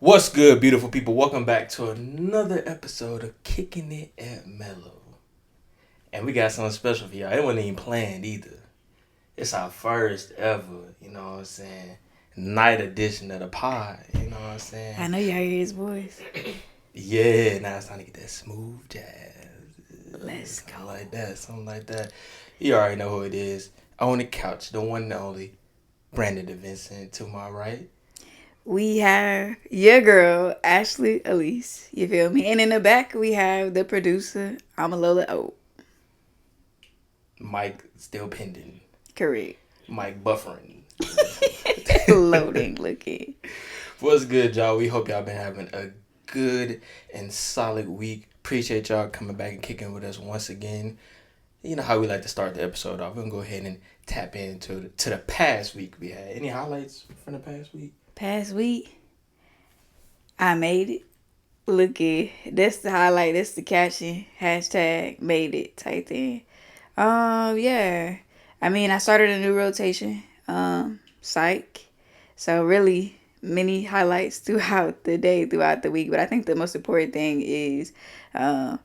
What's good, beautiful people? Welcome back to another episode of Kickin' It at Mellow. And we got something special for y'all. It wasn't even planned either. It's our first ever, you know what I'm saying, night edition of the pod, you know what I'm saying? I know y'all hear his voice. Yeah, now it's time to get that smooth jazz. Let's go. Something like that. You already know who it is. On the couch, the one and only Brandon DeVincent to my right. We have your girl, Ashley Elise. You feel me? And in the back, we have the producer, Lola O. Mike still pending. Correct. Mike buffering. Loading, looking. What's good, y'all? We hope y'all been having a good and solid week. Appreciate y'all coming back and kicking with us once again. You know how we like to start the episode off. We're going to go ahead and tap into the past week we had. Any highlights from the past week? Past week, I made it. Looky, that's the highlight. That's the caption. Hashtag made it type thing. Yeah. I mean, I started a new rotation. Psych. So really many highlights throughout the day, throughout the week. But I think the most important thing is I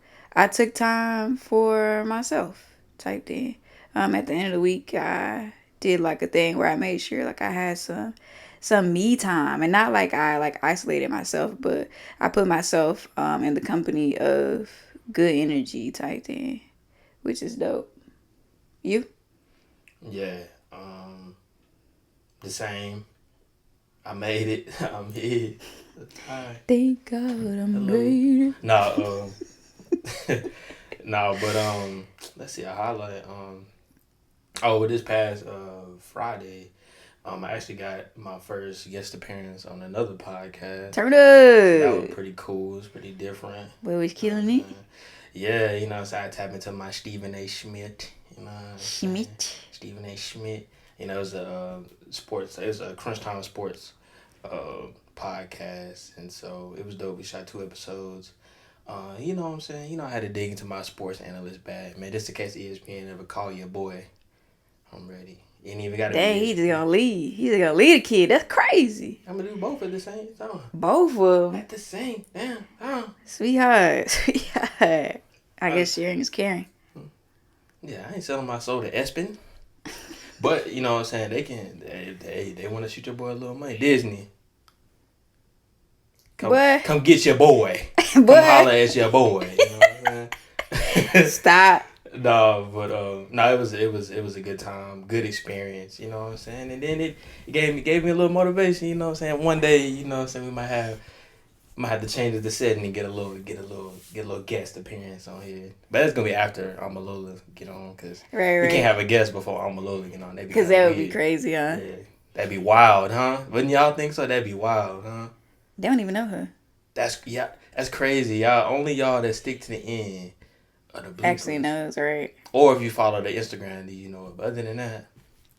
took time for myself type thing. At the end of the week, I did like a thing where I made sure like I had some me time, and not like I like isolated myself, but I put myself in the company of good energy type thing, which is dope. You? Yeah, the same. I made it. I'm here. Hi. Thank God I'm Hello. made it. No, but let's see a highlight. This past Friday, I actually got my first guest appearance on another podcast. Turn That was up. pretty cool. It was pretty different. Boy, was killing it. Yeah, you know, so I tapped into my Stephen A. Schmidt. You know, Stephen A. Schmidt. You know, it was a Crunch Time Sports podcast, and so it was dope. We shot 2 episodes. You know what I'm saying? You know, I had to dig into my sports analyst bag, man. Just in case ESPN ever call you a boy, I'm ready. You ain't even got to. Dang, he just gonna lead. He's gonna lead a kid. That's crazy. I'm gonna do both at the same time. Both of them. At the same damn time. Sweetheart. I guess sharing is caring. Yeah, I ain't selling my soul to Espen. But, you know what I'm saying, they want to shoot your boy a little money. Disney. Come get your boy. Come holler at your boy. You know what I'm saying? Stop. No, it was a good time, good experience, you know what I'm saying? And then it gave me a little motivation, you know what I'm saying? One day, you know what I'm saying, we might have to change the setting and get a little guest appearance on here. But that's gonna be after Lola get on, because we can't have a guest before Lola get on. Because that would be crazy, huh? Yeah, that'd be wild, huh? Wouldn't y'all think so? That'd be wild, huh? They don't even know her. That's crazy, y'all. Only y'all that stick to the end of the bloopers actually knows, right? Or if you follow the Instagram, you know it. But other than that,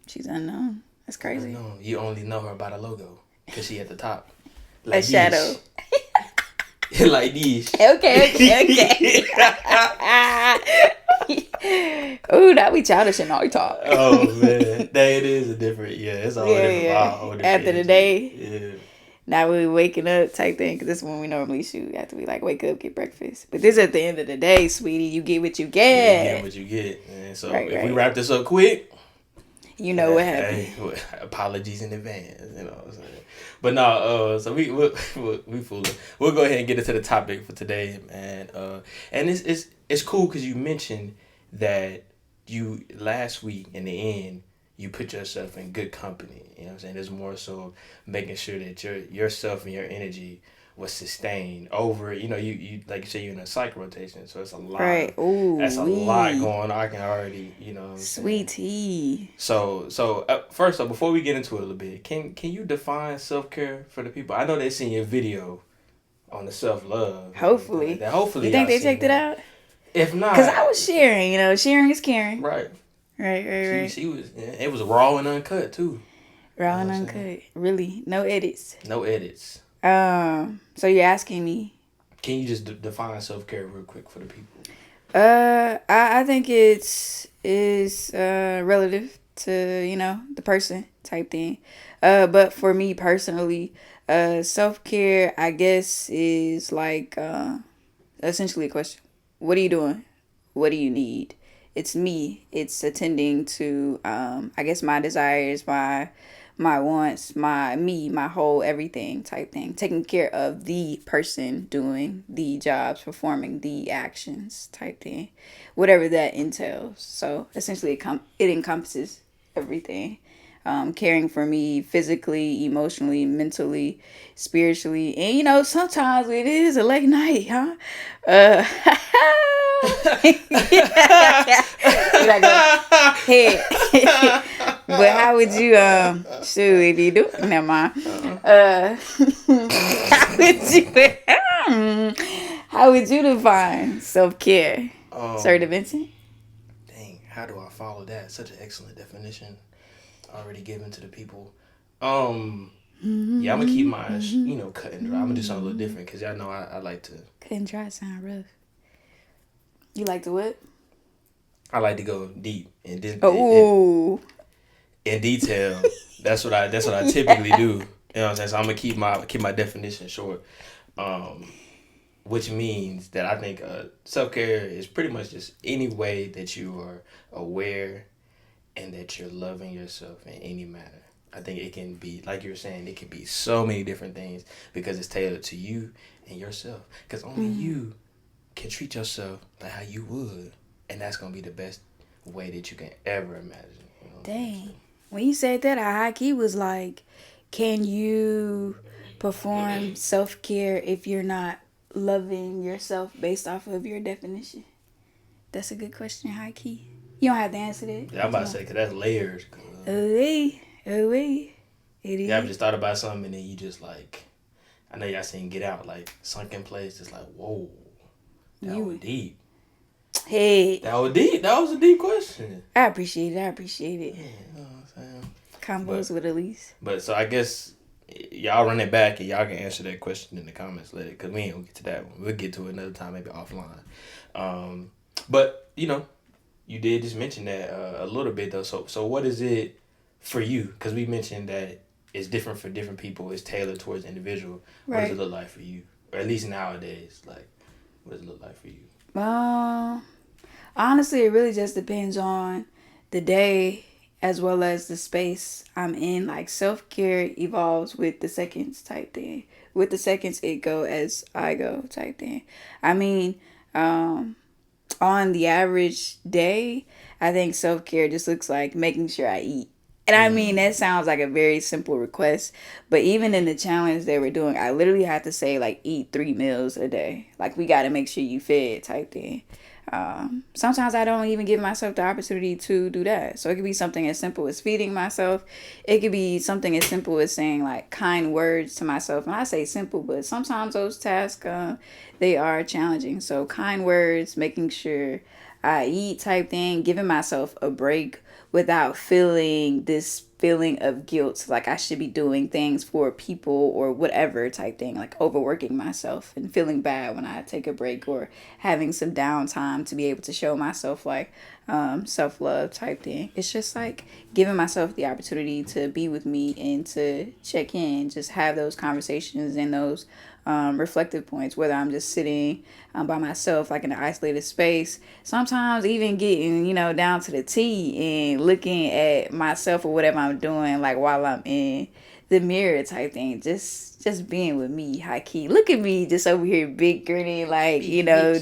she's unknown. That's crazy. Unknown. You only know her by the logo, because she at the top. Like a shadow. Like these. Okay. Ooh, that be childish and all talk. Oh man, it is a different. Yeah, it's a whole different vibe. After the day. Yeah. Now we waking up type thing, because this is when we normally shoot. After we like wake up, get breakfast. But this at the end of the day, sweetie. You get what you get. Yeah, you get what you get. And so if we wrap this up quick, you know what happened. Hey, apologies in advance. You know what I'm saying. But no, so we fooling. We'll go ahead and get into the topic for today, man. And it's cool because you mentioned that you last week in the end you put yourself in good company. You know what I'm saying? There's more so making sure that yourself and your energy was sustained over. You know, you like you said, you're in a psych rotation, so it's a lot. Right. Ooh. That's a lot going on. I can already, you know. Sweet tea. So first off, before we get into it a little bit, can you define self-care for the people? I know they seen your video on the self-love. Hopefully. Hopefully. You think they checked it out? If not, because I was sharing. You know, sharing is caring. Right. Right. She was. It was raw and uncut too. Raw and uncut. Really, no edits. No edits. So you're asking me? Can you just define self-care real quick for the people? I think it's relative to, you know, the person type thing. But for me personally, Self-care, I guess, is like essentially a question. What are you doing? What do you need? It's me. It's attending to, I guess, my desires, my wants, my whole everything type thing. Taking care of the person doing the jobs, performing the actions type thing, whatever that entails. So essentially, it encompasses everything. Caring for me physically, emotionally, mentally, spiritually, and sometimes it is a late night, huh? Uh, like hey, but how would you shoot if you do? Never mind. How would you how would you define self care, Sir Vincent? Dang, how do I follow that? Such an excellent definition already given to the people. Yeah, I'm gonna keep mine, cut and dry. I'm gonna do something a little different because y'all know I like to. Cut and dry sound rough. You like to what? I like to go deep and in detail. That's what I typically do. You know what I'm saying? So I'm gonna keep my definition short. Which means that I think self care is pretty much just any way that you are aware and that you're loving yourself in any manner. I think it can be, like you were saying, it can be so many different things because it's tailored to you and yourself. Because only you can treat yourself like how you would. And that's going to be the best way that you can ever imagine. Dang. When you said that, I high key was like, can you perform self-care if you're not loving yourself based off of your definition? That's a good question, high key. You don't have to answer that. Yeah, I'm about to say, because that's layers. It is. Yeah, I've just thought about something and then you just like, I know y'all seen Get Out, like sunk in place. It's like, whoa, that was deep. Hey. That was deep. That was a deep question. I appreciate it. Yeah, you know what I'm saying? Combos with Elise. But so I guess y'all run it back and y'all can answer that question in the comments later because we ain't gonna get to that one. We'll get to it another time, maybe offline. But you did just mention that a little bit though. So what is it for you? Because we mentioned that it's different for different people. It's tailored towards the individual. Right. What does it look like for you? Or at least nowadays, like, what does it look like for you? Honestly, it really just depends on the day as well as the space I'm in. Like, self-care evolves with the seconds type thing. With the seconds, it go as I go type thing. I mean, on the average day, I think self-care just looks like making sure I eat. And I mean, that sounds like a very simple request. But even in the challenge they were doing, I literally had to say, like, eat 3 meals a day. Like, we got to make sure you fed type thing. Sometimes I don't even give myself the opportunity to do that. So it could be something as simple as feeding myself. It could be something as simple as saying like kind words to myself. And I say simple, but sometimes those tasks, they are challenging. So kind words, making sure I eat type thing, giving myself a break without feeling this feeling of guilt, like I should be doing things for people or whatever type thing, like overworking myself and feeling bad when I take a break or having some downtime to be able to show myself like self-love type thing. It's just like giving myself the opportunity to be with me and to check in, just have those conversations and those reflective points, whether I'm just sitting by myself, like in an isolated space. Sometimes even getting, down to the T and looking at myself or whatever I'm doing, like while I'm in the mirror type thing. Just being with me, high key. Look at me, just over here, big grinning, like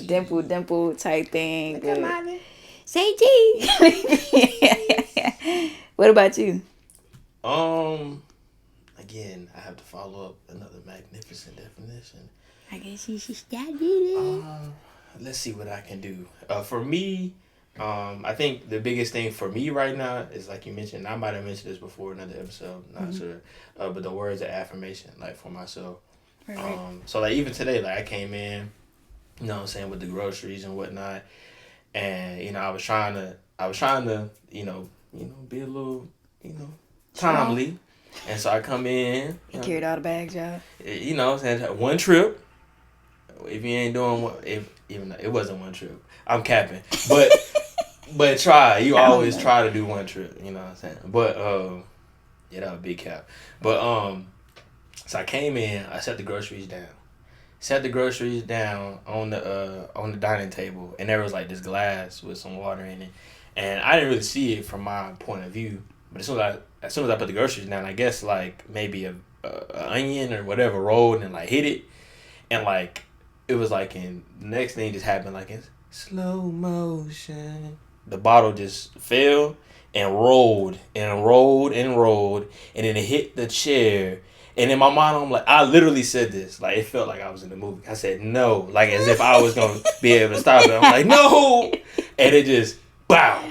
dimple type thing. Say G. What about you? Again, I have to follow up another magnificent definition. I guess you should start it. Let's see what I can do. For me, I think the biggest thing for me right now is, like you mentioned, I might have mentioned this before in another episode, not sure, but the words of affirmation, like for myself. Right. So like even today, like I came in, with the groceries and whatnot, and I was trying to, be a little, timely. And so I come in. You carried all the bags, y'all. One trip. If you ain't doing one, even though it wasn't one trip, I'm capping. But try. You always try to do one trip. You know what I'm saying? But that was a big cap. But So I came in, I set the groceries down. Set the groceries down on the dining table, and there was like this glass with some water in it, and I didn't really see it from my point of view. But as soon as I put the groceries down, I guess like maybe a onion or whatever rolled and like hit it, and like it was like in the next thing just happened like in slow motion. The bottle just fell and rolled and rolled and rolled, and then it hit the chair. And in my mind, I'm like, I literally said this. Like, it felt like I was in the movie. I said, no. Like, as if I was going to be able to stop it. I'm like, no. And it just, bow.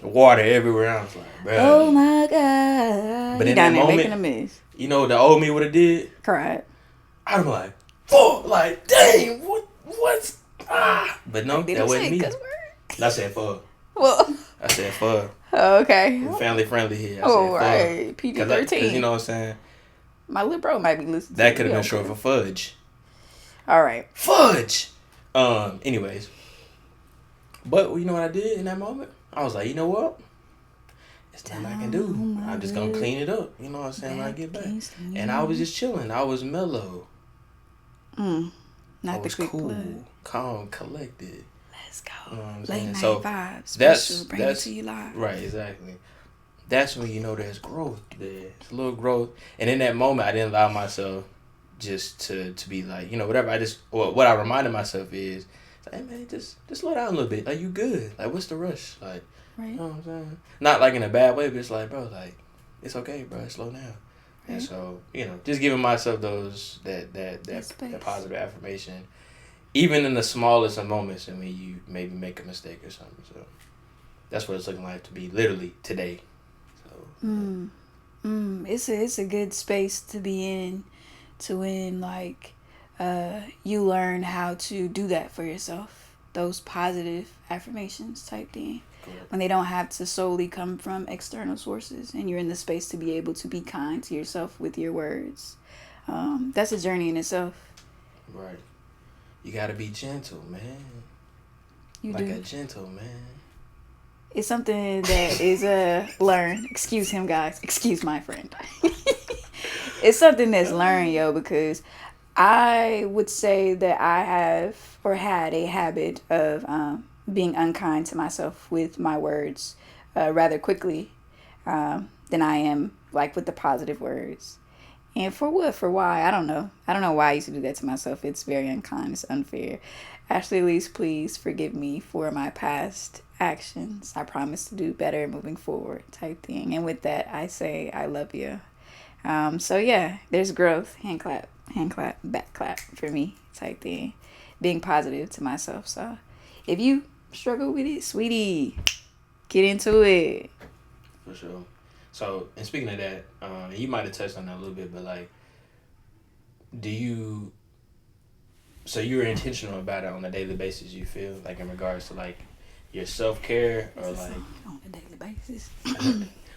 Water everywhere. I was like, bro. Oh, my God. But You in down that there moment, making a mess. you know what the old me would have did? Cried. I'd be like, fuck. Like, dang. What's, ah. But no, that wasn't me. I said, fuck. Well. I said, fuck. Okay. We're family friendly here. I Oh, said, right. PG-13. Because you know what I'm saying? My little bro might be listening. That could have been short for fudge. All right. Fudge. Anyways. But you know what I did in that moment? I was like, you know what? It's nothing I can do. I'm just gonna clean it up. You know what I'm saying? When I get back. And I was just chilling. I was mellow. Not I the was quick cool, plug. calm, collected. Let's go. You know what I'm Late saying? night So vibes. that's Bring it to you live. right, exactly. That's when you know there's growth there. It's a little growth. And in that moment, I didn't allow myself just to be like, you know, whatever. What I reminded myself is, hey, man, just slow down a little bit. Like, you good. Like, what's the rush? Like, right. You know what I'm saying? Not like in a bad way, but it's like, bro, like, it's okay, bro. Slow down. Right. And so, you know, just giving myself that positive affirmation, even in the smallest of moments, and when you maybe make a mistake or something. So that's what it's looking like to be literally today. So it's a good space to be in, to when like you learn how to do that for yourself. Those positive affirmations type thing. Cool. When they don't have to solely come from external sources, and you're in the space to be able to be kind to yourself with your words. That's a journey in itself. Right. You gotta be gentle, man. You like do. a gentle man. It's something that is learned. Excuse him, guys. Excuse my friend. It's something that's learned, yo, because I would say that I have or had a habit of being unkind to myself with my words rather quickly than I am like with the positive words. And for what? For why? I don't know. I don't know why I used to do that to myself. It's very unkind. It's unfair. Ashley Elise, please forgive me for my past actions. I promise to do better moving forward type thing. And with that, I say I love you. So yeah, there's growth. Hand clap, back clap for me type thing. Being positive to myself. So if you struggle with it, sweetie, get into it. For sure. So, and speaking of that, you might have touched on that a little bit, but like, so you're intentional about it on a daily basis, you feel, like in regards to like your self-care or like on a daily basis.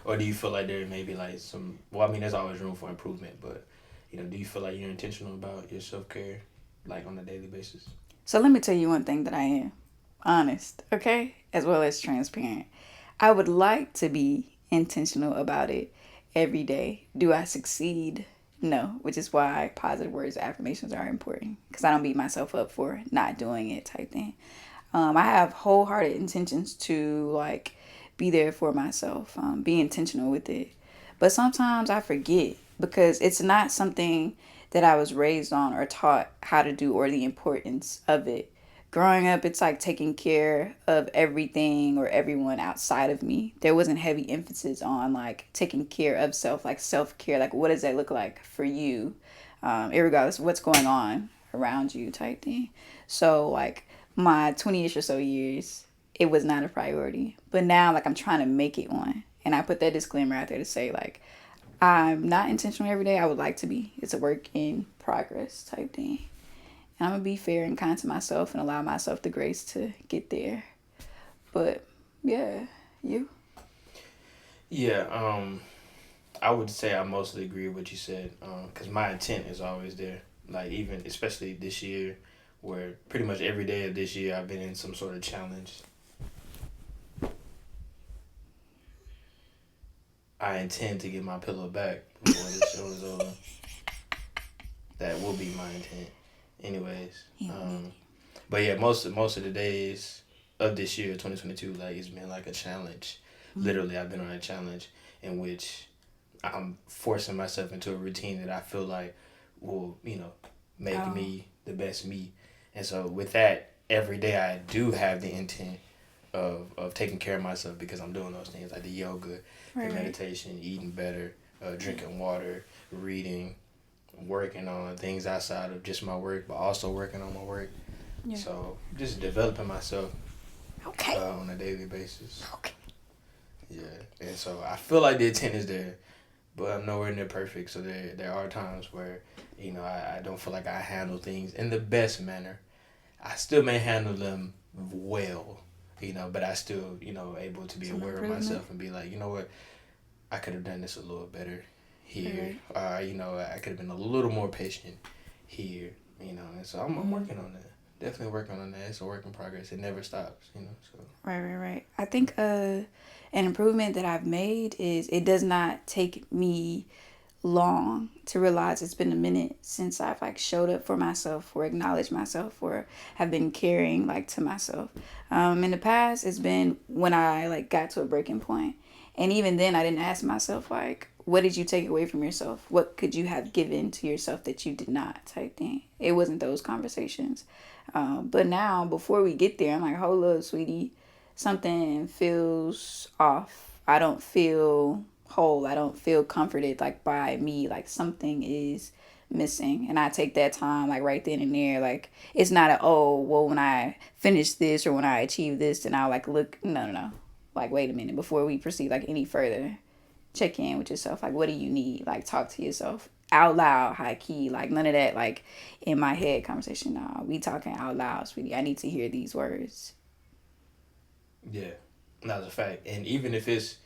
or do you feel like there may be like some, well, I mean, there's always room for improvement, but you know, do you feel like you're intentional about your self-care like on a daily basis? So let me tell you one thing that I am honest, okay, as well as transparent. I would like to be intentional about it every day. Do I succeed? No, which is why positive words, affirmations are important, because I don't beat myself up for not doing it type thing. I have wholehearted intentions to like be there for myself, be intentional with it. But sometimes I forget because it's not something that I was raised on or taught how to do or the importance of it. Growing up, it's like taking care of everything or everyone outside of me. There wasn't heavy emphasis on like taking care of self, like self-care. Like, what does that look like for you, irregardless of what's going on around you type thing. So like my 20-ish or so years, it was not a priority. But now like I'm trying to make it one. And I put that disclaimer out there to say like, I'm not intentional every day. I would like to be. It's a work in progress type thing. And I'm going to be fair and kind to myself and allow myself the grace to get there. But, yeah, you? Yeah, I would say I mostly agree with what you said. Because my intent is always there. Like, even, especially this year, where pretty much every day of this year I've been in some sort of challenge. I intend to get my pillow back before this show is over. That will be my intent, anyways. Yeah. But yeah, most of the days of this year, 2022, like it's been like a challenge. Literally, I've been on a challenge in which I'm forcing myself into a routine that I feel like will, make me the best me. And so with that, every day I do have the intent of taking care of myself because I'm doing those things like the yoga, the meditation, eating better, drinking water, reading, working on things outside of just my work, but also working on my work. Yeah. So just developing myself on a daily basis. Okay. Yeah, and so I feel like the intent is there, but I'm nowhere near perfect. So there are times where, I don't feel like I handle things in the best manner. I still may handle them well, but I still, able to be aware of myself and be like, you know what, I could have done this a little better here. I could have been a little more patient here, and so I'm working on that. Definitely working on that. It's a work in progress. It never stops, so. Right. I think an improvement that I've made is it does not take me long to realize it's been a minute since I've like showed up for myself or acknowledged myself or have been caring like to myself. In the past, it's been when I like got to a breaking point, and even then I didn't ask myself like, what did you take away from yourself? What could you have given to yourself that you did not, type thing. It wasn't those conversations. But now before we get there, I'm like, hold up, sweetie, something feels off. I don't feel whole. I don't feel comforted like by me. Like something is missing, and I take that time like right then and there. Like it's not when I finish this or when I achieve this, then I'll like look. No. Like wait a minute before we proceed like any further. Check in with yourself. Like what do you need? Like talk to yourself out loud, high key. Like none of that like in my head conversation. No, we talking out loud, sweetie. I need to hear these words. Yeah, that's a fact. And even if it's,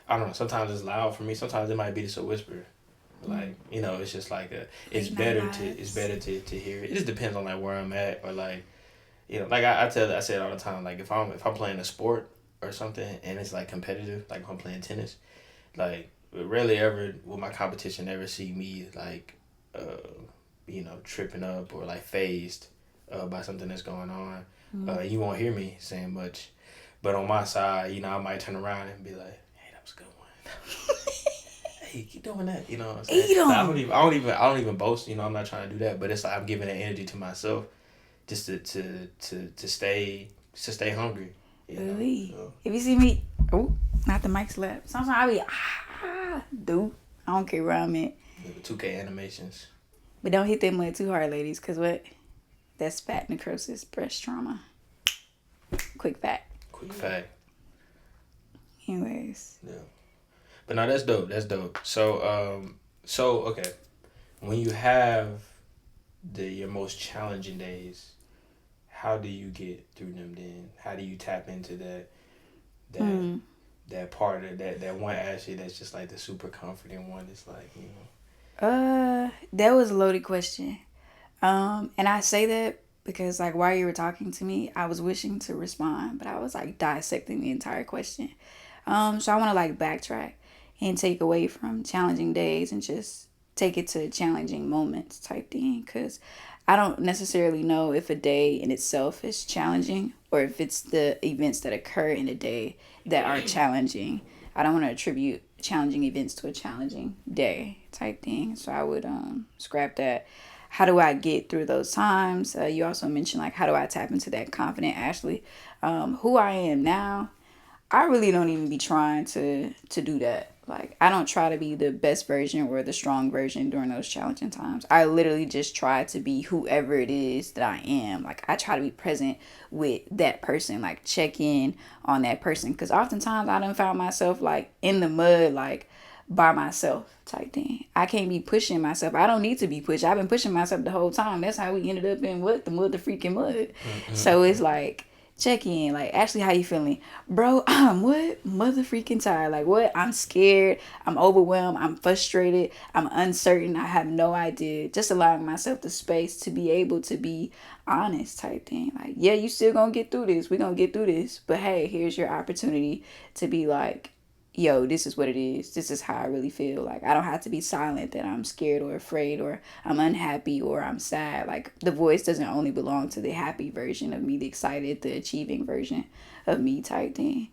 I don't know, sometimes it's loud for me. Sometimes it might be just a whisper. Like, it's just like it's better to hear it. It just depends on like where I'm at or like, like I say it all the time. Like if I'm playing a sport or something and it's like competitive, like if I'm playing tennis, like rarely ever will my competition ever see me like, tripping up or like phased by something that's going on. You won't hear me saying much, but on my side, I might turn around and be like, "Hey, that was a good one." Hey, keep doing that. You know what I'm saying? So I don't even boast. I'm not trying to do that, but it's like I'm giving that energy to myself, just to stay hungry. So. If you see me, not the mic slap. Sometimes I be dude. I don't care where I'm at. 2K animations. But don't hit that mud too hard, ladies, cause what? That's fat necrosis, breast trauma. Quick fact. Anyways. Yeah. But no, that's dope. So okay, when you have your most challenging days, how do you get through them then? How do you tap into that part of that one actually that's just like the super comforting one? It's like, that was a loaded question. And I say that because like while you were talking to me, I was wishing to respond, but I was like dissecting the entire question. So I want to like backtrack and take away from challenging days and just take it to challenging moments type thing, because I don't necessarily know if a day in itself is challenging or if it's the events that occur in a day that are challenging. I don't want to attribute challenging events to a challenging day type thing. So I would scrap that. How do I get through those times? You also mentioned like how do I tap into that confident Ashley? Who I am now, I really don't even be trying to do that. Like, I don't try to be the best version or the strong version during those challenging times. I literally just try to be whoever it is that I am. Like, I try to be present with that person, like check in on that person. Because oftentimes I done found myself like in the mud, like by myself type thing. I can't be pushing myself. I don't need to be pushed. I've been pushing myself the whole time. That's how we ended up in what? The freaking mud. Mm-hmm. So it's like, check in, like, Ashley, how you feeling? Bro, I'm what? Mother freaking tired. Like, what? I'm scared. I'm overwhelmed. I'm frustrated. I'm uncertain. I have no idea. Just allowing myself the space to be able to be honest type thing. Like, you still gonna get through this. We're gonna get through this. But hey, here's your opportunity to be like, yo, this is what it is. This is how I really feel. Like, I don't have to be silent that I'm scared or afraid or I'm unhappy or I'm sad. Like, the voice doesn't only belong to the happy version of me, the excited, the achieving version of me type thing.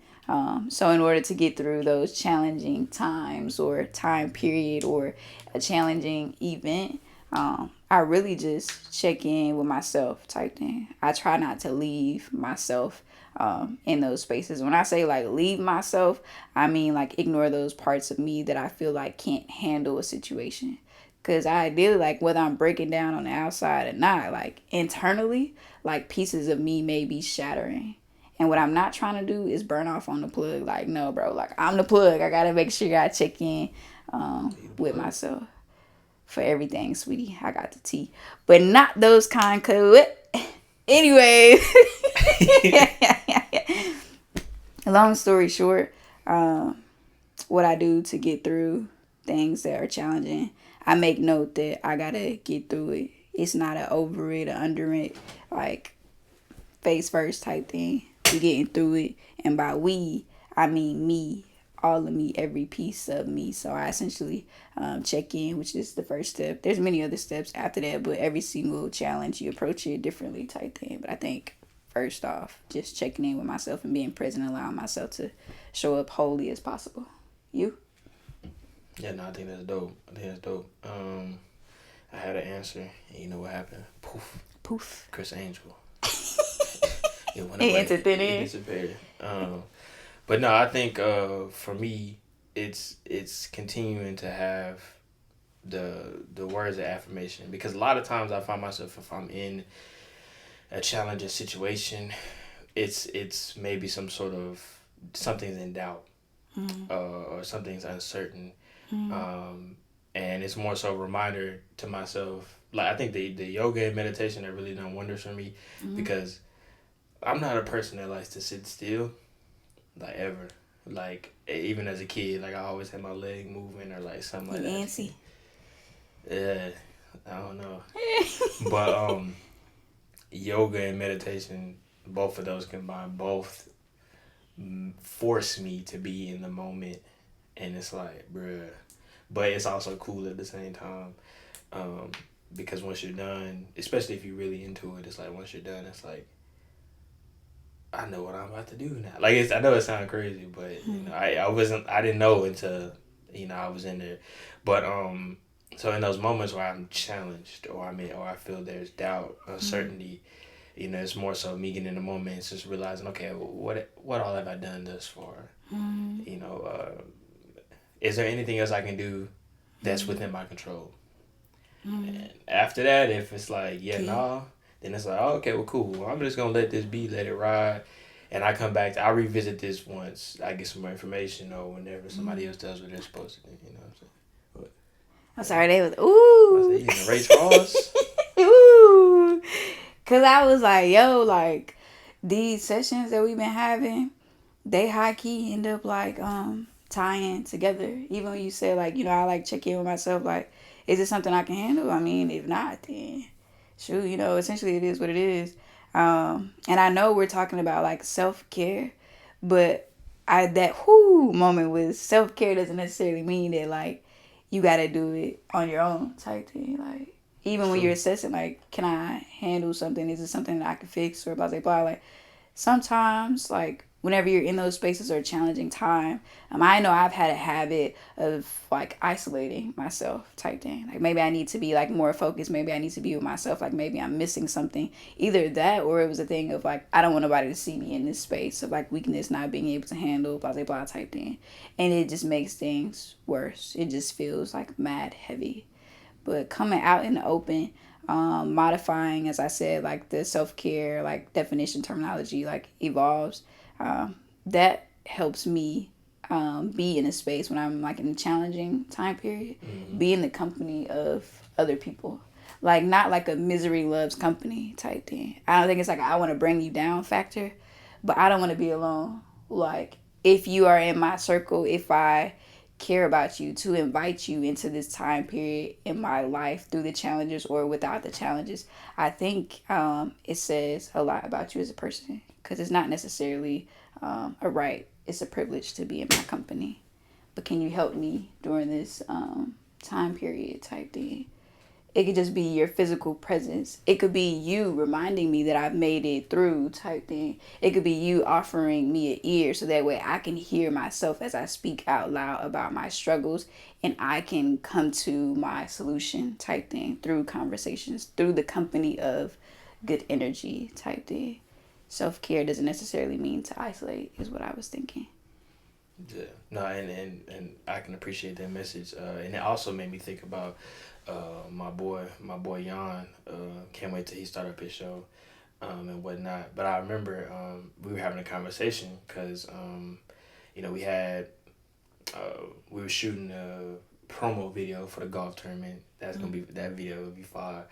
So in order to get through those challenging times or time period or a challenging event, I really just check in with myself type thing. I try not to leave myself in those spaces. When I say like leave myself, I mean like ignore those parts of me that I feel like can't handle a situation. Cause I ideally, like, whether I'm breaking down on the outside or not, like internally, like pieces of me may be shattering. And what I'm not trying to do is burn off on the plug. Like, no, bro, like I'm the plug. I gotta make sure I check in with myself for everything, sweetie. I got the tea. But not those kind of anyway. Long story short, what I do to get through things that are challenging, I make note that I gotta get through it. It's not an over it or under it, like face first type thing. We getting through it, and by we, I mean me, all of me, every piece of me. So I essentially check in, which is the first step. There's many other steps after that, but every single challenge you approach it differently type thing. But I think first off, just checking in with myself and being present, allowing myself to show up wholly as possible. You? Yeah, no, I think that's dope. I had an answer, and you know what happened? Poof. Chris Angel. It went away. It disappeared. But no, I think for me, it's continuing to have the words of affirmation, because a lot of times I find myself, if I'm in a challenging situation, it's maybe some sort of something's in doubt, or something's uncertain, and it's more so a reminder to myself. Like, I think the yoga and meditation have really done wonders for me, because I'm not a person that likes to sit still, like, ever. Like, even as a kid, like, I always had my leg moving or like something like that. Nancy. Yeah, I don't know. But yoga and meditation, both of those combined, both force me to be in the moment, and it's like, bruh. But it's also cool at the same time, because once you're done, especially if you're really into it, it's like once you're done, it's like, I know what I'm about to do now. Like, I know it sounds crazy, but you know, I didn't know until, you know, I was in there. But so in those moments where I'm challenged, or I feel there's doubt, uncertainty, you know, it's more so me getting in the moment. It's just realizing, okay, what all have I done thus far? You know, is there anything else I can do that's within my control? And after that, if it's like, nah, then it's like, oh, okay, well, cool. Well, I'm just going to let this be, let it ride. And I come back, I revisit this once I get some more information, or whenever somebody else does what they're supposed to do, you know what I'm saying? But, I'm sorry, they was, ooh. I say, you know, Ray Charles. Ooh. Because I was like, yo, like, these sessions that we've been having, they high key end up, like, tying together. Even when you said, like, you know, I like check in with myself, like, is it something I can handle? I mean, if not, then shoot, you know, essentially it is what it is. And I know we're talking about like self-care, but that moment with self-care doesn't necessarily mean that like you gotta do it on your own type thing. Like, even when you're assessing, like, can I handle something? Is it something that I can fix, or blah blah blah? Like, sometimes, like, whenever you're in those spaces or a challenging time, I know I've had a habit of like isolating myself type thing. Like, maybe I need to be like more focused. Maybe I need to be with myself. Like, maybe I'm missing something. Either that, or it was a thing of like, I don't want nobody to see me in this space of like weakness, not being able to handle, blah blah blah type thing. And it just makes things worse. It just feels like mad heavy. But coming out in the open, modifying, as I said, like the self-care, like definition terminology, like evolves. That helps me be in a space when I'm like in a challenging time period, be in the company of other people. Like, not like a misery loves company type thing. I don't think it's like I want to bring you down factor, but I don't want to be alone. Like, if you are in my circle, if I care about you, to invite you into this time period in my life through the challenges or without the challenges, I think it says a lot about you as a person, because it's not necessarily a right, it's a privilege to be in my company. but can you help me during this time period type thing. It could just be your physical presence. It could be you reminding me that I've made it through type thing. It could be you offering me an ear so that way I can hear myself as I speak out loud about my struggles and I can come to my solution type thing through conversations, through the company of good energy type thing. Self-care doesn't necessarily mean to isolate is what I was thinking. Yeah, no, and I can appreciate that message. And it also made me think about my boy Jan. Can't wait till he start up his show, and whatnot. But I remember we were having a conversation because we had we were shooting a promo video for the golf tournament. That's gonna be that video will be fire.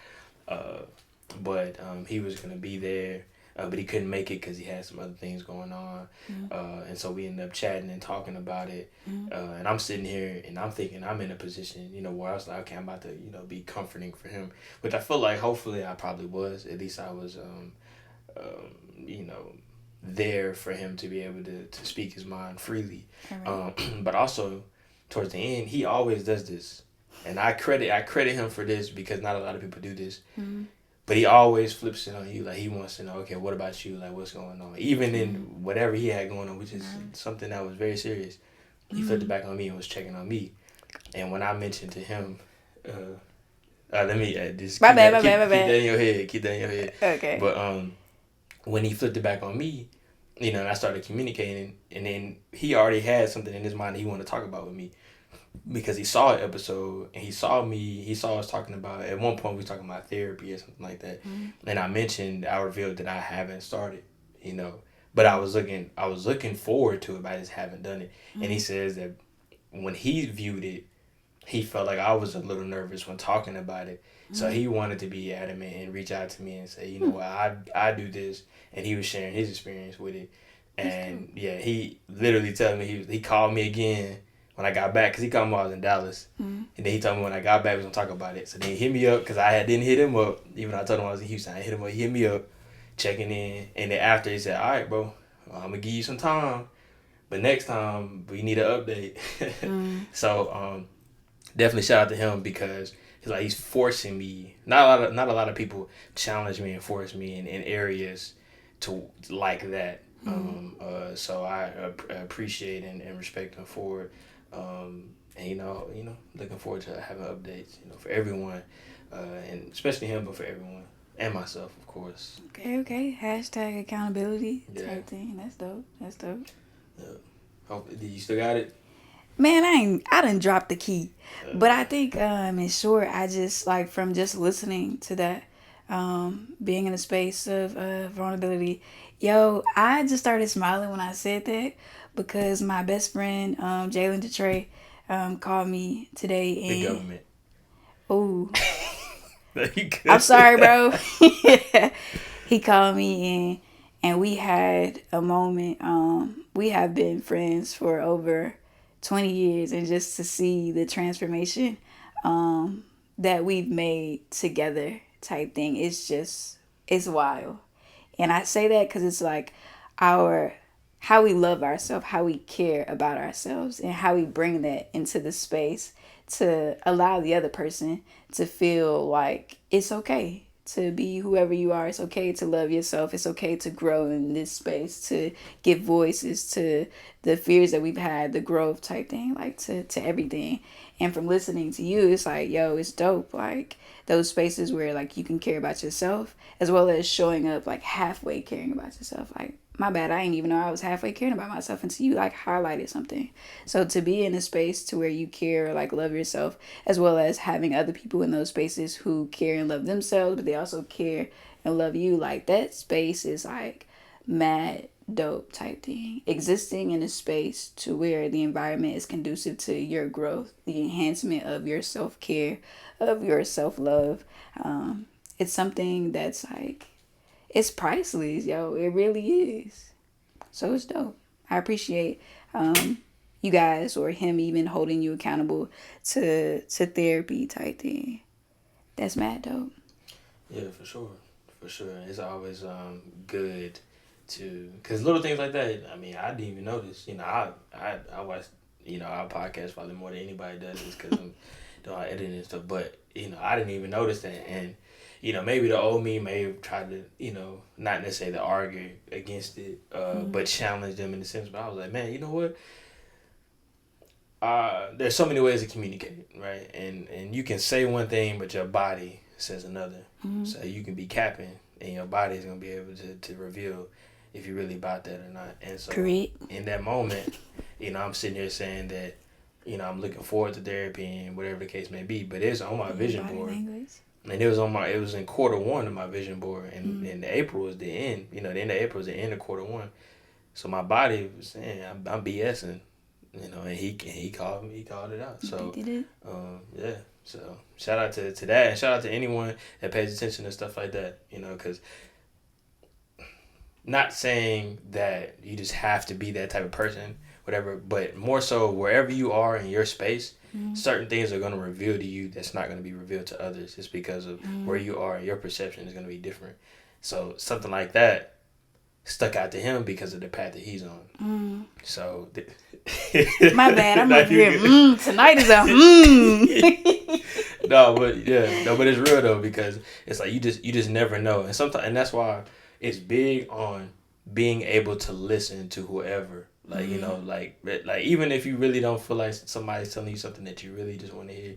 But he was gonna be there. But he couldn't make it because he had some other things going on. And so we ended up chatting and talking about it. And I'm sitting here and I'm thinking I'm in a position, where I was like, okay, I'm about to, be comforting for him. Which I feel like hopefully I probably was. At least I was, there for him to be able to speak his mind freely. Right. But also, towards the end, he always does this. And I credit him for this because not a lot of people do this. But he always flips it on you. Like, he wants to know, okay, what about you? Like, what's going on? Even in whatever he had going on, which is something that was very serious, he flipped it back on me and was checking on me. And when I mentioned to him, let me just keep that in your head. Keep that in your head. Okay. But when he flipped it back on me, and I started communicating, and then he already had something in his mind that he wanted to talk about with me. Because he saw an episode and he saw us talking about, at one point we were talking about therapy or something like that. And I revealed that I haven't started, but I was looking forward to it, but I just haven't done it. And he says that when he viewed it, he felt like I was a little nervous when talking about it. So he wanted to be adamant and reach out to me and say, what, I do this. And he was sharing his experience with it. And yeah, he literally told me, he called me again when I got back, because he called me while I was in Dallas. And then he told me when I got back, we was going to talk about it. So then he hit me up, because I didn't hit him up. Even though I told him I was in Houston, I hit him up. He hit me up, checking in. And then after, he said, all right, bro, I'm going to give you some time. But next time, we need an update. So definitely shout out to him, because he's forcing me. Not a lot of people challenge me and force me in areas to like that. So I appreciate and respect him for it. And looking forward to having updates, for everyone, and especially him, but for everyone and myself, of course. Okay. Hashtag accountability type thing. That's dope. Yeah. Did you still got it? Man, I done dropped the key, but I think in short, I just from just listening to that, being in a space of vulnerability, I just started smiling when I said that, because my best friend, Jalen Detroit, called me today. And the government. Ooh. I'm sorry, bro. He called me and we had a moment. We have been friends for over 20 years, and just to see the transformation that we've made together type thing, it's wild. And I say that because it's like how we love ourselves, how we care about ourselves, and how we bring that into the space to allow the other person to feel like it's okay to be whoever you are. It's okay to love yourself. It's okay to grow in this space, to give voices to the fears that we've had, the growth type thing, to everything. And from listening to you, it's like, it's dope. Those spaces where you can care about yourself, as well as showing up halfway caring about yourself. My bad, I didn't even know I was halfway caring about myself until you highlighted something. So to be in a space to where you care, love yourself, as well as having other people in those spaces who care and love themselves, but they also care and love you, that space is mad dope type thing. Existing in a space to where the environment is conducive to your growth, the enhancement of your self-care, of your self-love. It's something that's it's priceless, it really is. So it's dope. I appreciate you guys, or him even holding you accountable to therapy type thing. That's mad dope. Yeah, for sure. It's always good to, because little things like that, I didn't even notice. I watched our podcast probably more than anybody does is because I'm doing all editing and stuff. But I didn't even notice that, and maybe the old me may have tried to not necessarily argue against it, but challenge them in the sense. But I was like, man, you know what? There's so many ways to communicate, right? And you can say one thing, but your body says another. So you can be capping, and your body is gonna be able to reveal if you're really about that or not. And so in that moment, I'm sitting here saying that, I'm looking forward to therapy and whatever the case may be. But it's on my vision board, language. And it was in quarter 1 of my vision board, and April was the end. The end of April was the end of quarter 1. So my body was saying I'm BSing. And he called it out. So yeah. So shout out to that, and shout out to anyone that pays attention to stuff like that. Because not saying that you just have to be that type of person, whatever, but more so wherever you are in your space, certain things are going to reveal to you that's not going to be revealed to others. Just because of where you are, your perception is going to be different. So something like that stuck out to him because of the path that he's on. So my bad, I'm up here. Tonight is a No, but it's real though, because it's like you just never know, and that's why it's big on being able to listen to whoever. Like like even if you really don't feel like somebody's telling you something that you really just want to hear,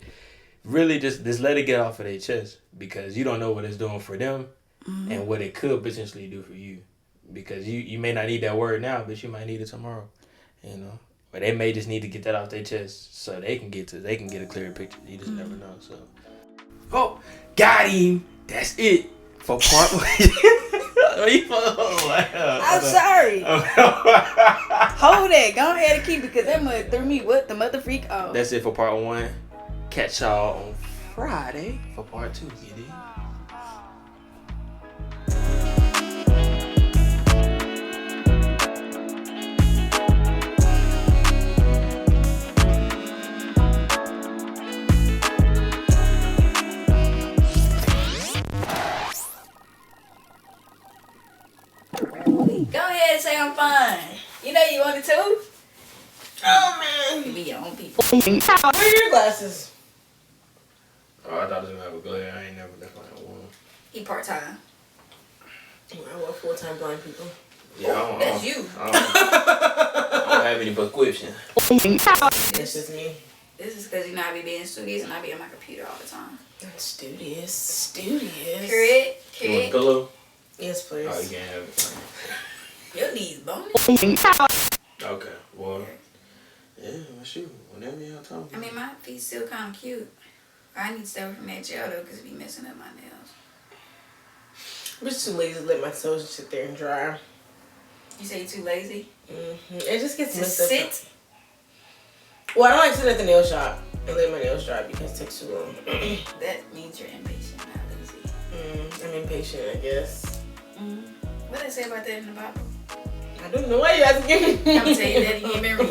really just let it get off of their chest, because you don't know what it's doing for them and what it could potentially do for you. Because you may not need that word now, but you might need it tomorrow, But they may just need to get that off their chest so they can get a clearer picture. You just never know. So, got him. That's it for part 1. I'm sorry. Hold it. Go ahead and keep it, because that mother threw me what the mother freak off. That's it for part 1. Catch y'all on Friday for part 2. Get it? Go ahead and say I'm fine. You know you wanted to. Oh man. You be your own people. Where are your glasses? Oh, I thought I was gonna have a glare. I ain't never definitely one. He part-time. I work full-time blind people. Yeah, that's you. I don't have any prescription. That's just me. This is because I be being studious and I be on my computer all the time. Studious. Period. You want a pillow? Yes, please. Oh, you can't have it. Your knees bony. Okay, well, yeah, well, shoot, whenever y'all talking. I mean, my feet still kind of cute. I need to stay away from that gel though, because it be messing up my nails. I'm just too lazy to let my toes sit there and dry. You say you're too lazy? It just gets to sit. Well, I don't like sitting at the nail shop and let my nails dry because it takes too long. That means you're impatient, not lazy. I'm impatient, I guess. What did it say about that in the Bible? I don't know why you asking me. I'm gonna tell you that you ain't been reading.